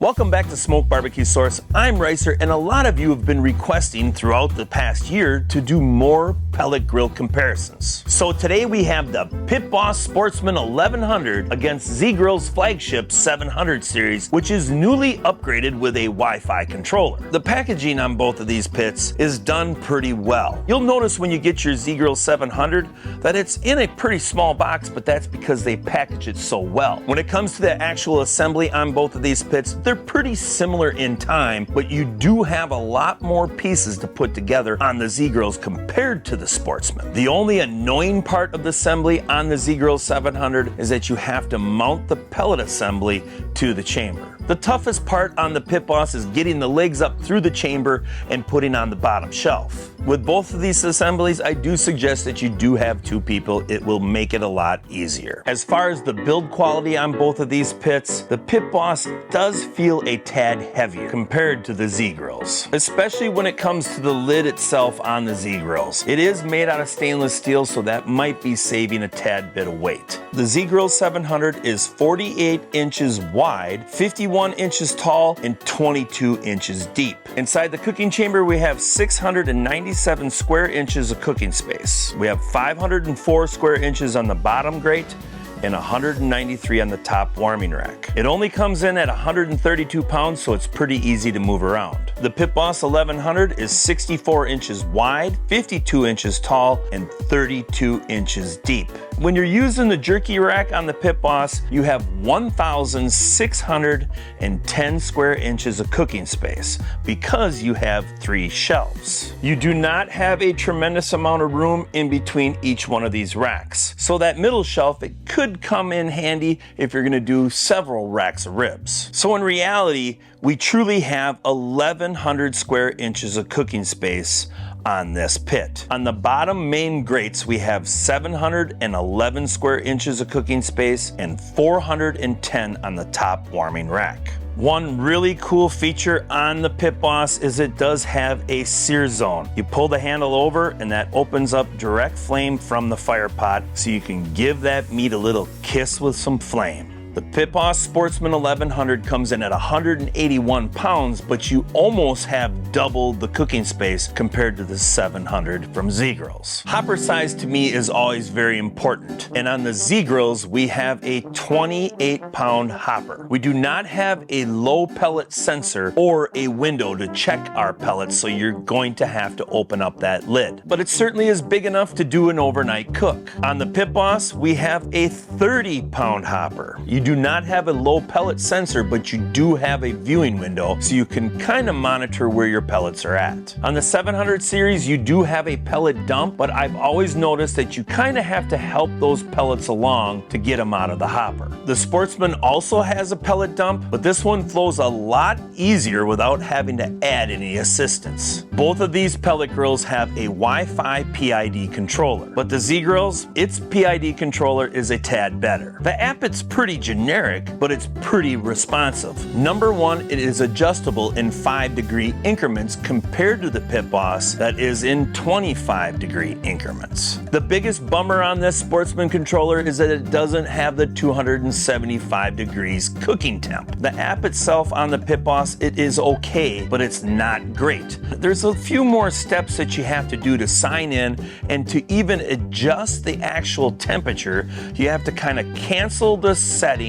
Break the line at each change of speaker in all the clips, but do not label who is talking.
Welcome back to Smoke BBQ Source. I'm Ricer, and a lot of you have been requesting throughout the past year to do more pellet grill comparisons. So today we have the Pit Boss Sportsman 1100 against Z-Grill's flagship 700 series, which is newly upgraded with a Wi-Fi controller. The packaging on both of these pits is done pretty well. You'll notice when you get your Z-Grill 700 that it's in a pretty small box, but that's because they package it so well. When it comes to the actual assembly on both of these pits, they're pretty similar in time, but you do have a lot more pieces to put together on the Z-Grills compared to the Sportsman. The only annoying part of the assembly on the Z-Grill 700 is that you have to mount the pellet assembly to the chamber. The toughest part on the Pit Boss is getting the legs up through the chamber and putting on the bottom shelf. With both of these assemblies, I do suggest that you do have two people. It will make it a lot easier. As far as the build quality on both of these pits, the Pit Boss does feel a tad heavier compared to the Z-Grills, especially when it comes to the lid itself on the Z-Grills. It is made out of stainless steel, so that might be saving a tad bit of weight. The Z-Grill 700 is 48 inches wide, 51 inches tall, and 22 inches deep. Inside the cooking chamber, we have 697 square inches of cooking space. We have 504 square inches on the bottom grate and 193 on the top warming rack. It only comes in at 132 pounds, so it's pretty easy to move around. The Pit Boss 1100 is 64 inches wide, 52 inches tall, and 32 inches deep. When you're using the jerky rack on the Pit Boss, you have 1,610 square inches of cooking space because you have 3 shelves. You do not have a tremendous amount of room in between each one of these racks. So that middle shelf, it could come in handy if you're gonna do several racks of ribs. So in reality, we truly have 1,100 square inches of cooking space on this pit. On the bottom main grates, we have 711 square inches of cooking space and 410 on the top warming rack. One really cool feature on the Pit Boss is it does have a sear zone. You pull the handle over and that opens up direct flame from the fire pot, so you can give that meat a little kiss with some flame. The Pit Boss Sportsman 1100 comes in at 181 pounds, but you almost have double the cooking space compared to the 700 from Z-Grills. Hopper size to me is always very important, and on the Z-Grills we have a 28-pound hopper. We do not have a low pellet sensor or a window to check our pellets, so you're going to have to open up that lid. But it certainly is big enough to do an overnight cook. On the Pit Boss, we have a 30-pound hopper. You do not have a low pellet sensor, but you do have a viewing window, so you can kind of monitor where your pellets are at. On the 700 series, you do have a pellet dump, but I've always noticed that you kind of have to help those pellets along to get them out of the hopper. The Sportsman also has a pellet dump, but this one flows a lot easier without having to add any assistance. Both of these pellet grills have a Wi-Fi PID controller, but the Z-Grills, its PID controller is a tad better. The app, it's pretty generic, but it's pretty responsive. Number one, it is adjustable in 5-degree increments compared to the Pit Boss that is in 25-degree increments. The biggest bummer on this Sportsman controller is that it doesn't have the 275 degrees cooking temp. The app itself on the Pit Boss, it is okay, but it's not great. There's a few more steps that you have to do to sign in, and to even adjust the actual temperature, you have to kind of cancel the setting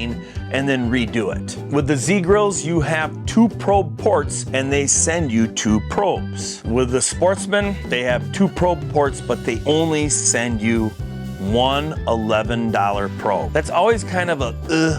and then redo it. With the Z-Grills, you have 2 probe ports and they send you 2 probes. With the Sportsman, they have 2 probe ports, but they only send you one $11 probe. That's always kind of a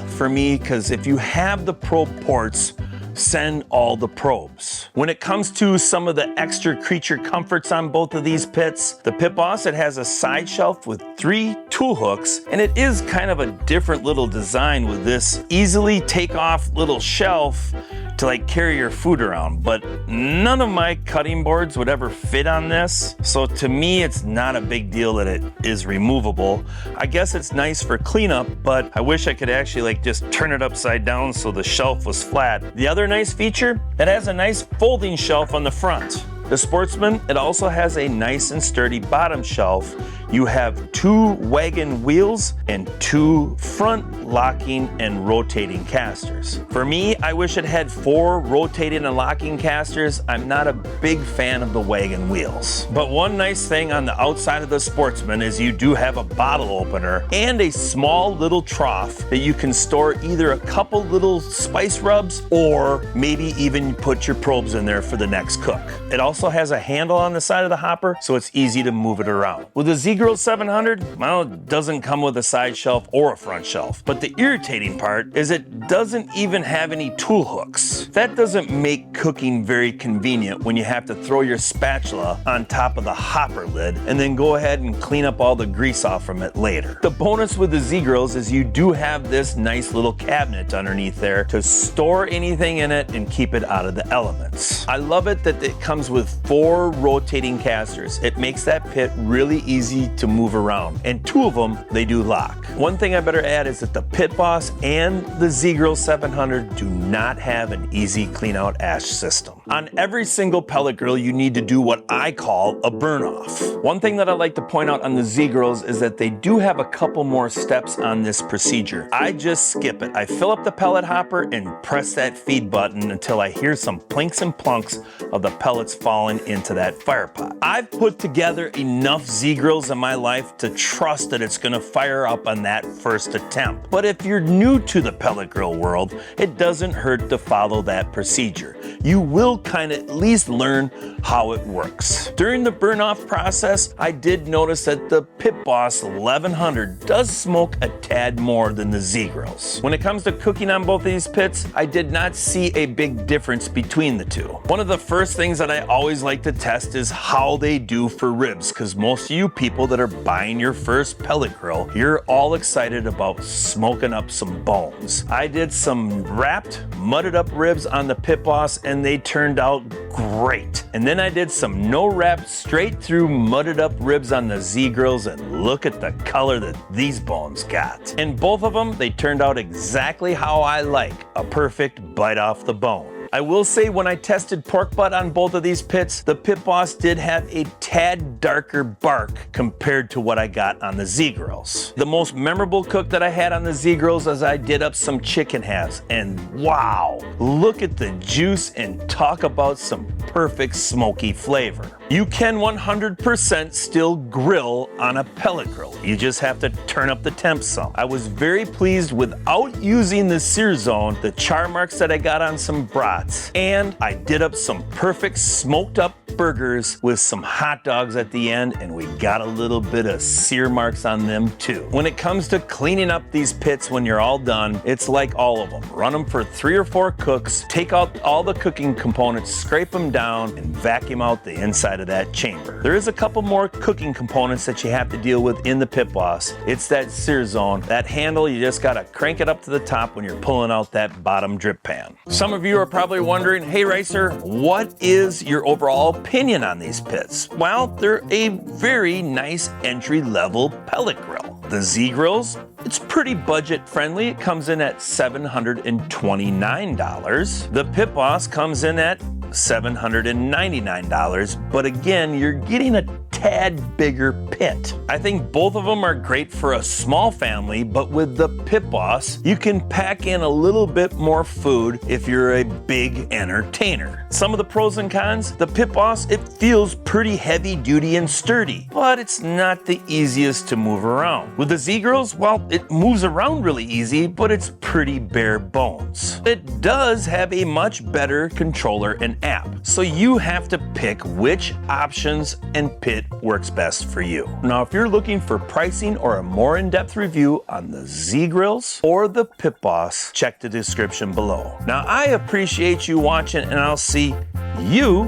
for me, because if you have the probe ports, send all the probes. When it comes to some of the extra creature comforts on both of these pits, the Pit Boss, it has a side shelf with 3 tool hooks, and it is kind of a different little design with this easily take off little shelf to like carry your food around, but none of my cutting boards would ever fit on this, so to me it's not a big deal that it is removable. I guess it's nice for cleanup, but I wish I could actually like just turn it upside down so the shelf was flat. The other nice feature, it has a nice folding shelf on the front. The Sportsman, it also has a nice and sturdy bottom shelf. you have 2 wagon wheels and 2 front locking and rotating casters. For me, I wish it had 4 rotating and locking casters. I'm not a big fan of the wagon wheels. But one nice thing on the outside of the Sportsman is you do have a bottle opener and a small little trough that you can store either a couple little spice rubs or maybe even put your probes in there for the next cook. It also has a handle on the side of the hopper, so it's easy to move it around. With the Z-Grill 700, well, it doesn't come with a side shelf or a front shelf. But the irritating part is it doesn't even have any tool hooks. That doesn't make cooking very convenient when you have to throw your spatula on top of the hopper lid and then go ahead and clean up all the grease off from it later. The bonus with the Z-Grills is you do have this nice little cabinet underneath there to store anything in it and keep it out of the elements. I love it that it comes with 4 rotating casters. It makes that pit really easy to move around, and 2 of them they do lock. One thing I better add is that the Pit Boss and the Z-Grill 700 do not have an easy clean out ash system. On every single pellet grill you need to do what I call a burn off. One thing that I like to point out on the Z-Grills is that they do have a couple more steps on this procedure. I just skip it. I fill up the pellet hopper and press that feed button until I hear some plinks and plunks of the pellets falling into that fire pot. I've put together enough Z-Grills in my life to trust that it's gonna fire up on that first attempt. But if you're new to the pellet grill world, it doesn't hurt to follow that procedure. You will kind of at least learn how it works. During the burn off process, I did notice that the Pit Boss 1100 does smoke a tad more than the Z-Grills. When it comes to cooking on both of these pits, I did not see a big difference between the two. One of the first things that I always like to test is how they do for ribs, because most of you people that are buying your first pellet grill, you're all excited about smoking up some bones. I did some wrapped, mudded up ribs on the Pit Boss and they turned out great. And then I did some no wrap, straight through mudded up ribs on the Z-Grills, and look at the color that these bones got. And both of them, they turned out exactly how I like, a perfect bite off the bone. I will say when I tested pork butt on both of these pits, the Pit Boss did have a tad darker bark compared to what I got on the Z-Grills. The most memorable cook that I had on the Z-Grills is I did up some chicken halves, and wow, look at the juice and talk about some perfect smoky flavor. You can 100% still grill on a pellet grill. You just have to turn up the temp some. I was very pleased without using the sear zone, the char marks that I got on some brats, and I did up some perfect smoked up burgers with some hot dogs at the end, and we got a little bit of sear marks on them too. When it comes to cleaning up these pits when you're all done, it's like all of them. Run them for 3 or 4 cooks, take out all the cooking components, scrape them down, and vacuum out the inside of that chamber. There is a couple more cooking components that you have to deal with in the Pit Boss. It's that sear zone. That handle, you just gotta crank it up to the top when you're pulling out that bottom drip pan. Some of you are probably wondering, hey Ricer, what is your overall opinion on these pits? Well, they're a very nice entry-level pellet grill. The Z-Grills, it's pretty budget friendly. It comes in at $729. The Pit Boss comes in at $799, but again, you're getting a tad bigger pit. I think both of them are great for a small family, but with the Pit Boss, you can pack in a little bit more food if you're a big entertainer. Some of the pros and cons, the Pit Boss, it feels pretty heavy duty and sturdy, but it's not the easiest to move around. With the Z-Grills, well, it moves around really easy, but it's pretty bare bones. It does have a much better controller and app, so you have to pick which options and pit works best for you. Now, if you're looking for pricing or a more in-depth review on the Z-Grills or the Pit Boss, check the description below. Now, I appreciate you watching, and I'll see you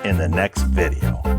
in the next video.